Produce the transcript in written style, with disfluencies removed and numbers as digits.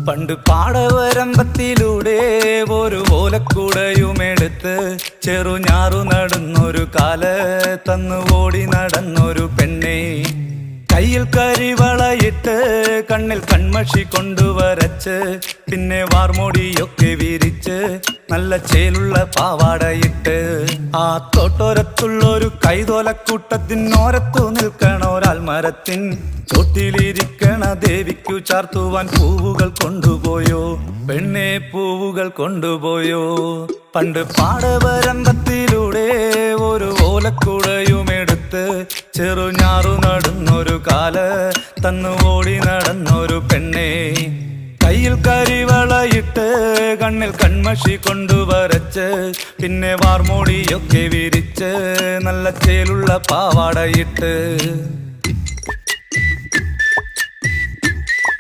പണ്ട് പാടവരമ്പത്തിലൂടെ ഒരു ഓലക്കുടയുമെടുത്ത് ചെറുഞാറു നടന്നൊരു കാല തന്നു ഓടി നടന്നൊരു പെണ്ണെ. കയ്യിൽ കരിവളയിട്ട് കണ്ണിൽ കൺമഷി കൊണ്ടുവരച്ച് പിന്നെ വാർമോടിയൊക്കെ വിരിച്ച് നല്ല ചേലുള്ള പാവാടയിട്ട് ആ തോട്ടോരത്തുള്ളൊരു കൈതോലക്കൂട്ടത്തിനോരത്തു നിൽക്കണ ഒരാൽമരത്തിൻ ചോട്ടിലിരിക്കണ ദേവിക്കു ചാർത്തുവാൻ പൂവുകൾ കൊണ്ടുപോയോ പെണ്ണെ, പൂവുകൾ കൊണ്ടുപോയോ. പണ്ട് പാടവരമ്പത്തിലൂടെ ഒരു ഓലക്കുടയുമെടുത്ത് ചെറുഞാറു നടന്നൊരു കാല തന്നു ഓടി നടന്നൊരു പെണ്ണെ. കയ്യിൽ കരിവളയിട്ട് കണ്ണിൽ കൺമഷി കൊണ്ടുവരച്ച് പിന്നെ വാർമോടിയൊക്കെ വിരിച്ച് നല്ല ചേലുള്ള പാവാടയിട്ട്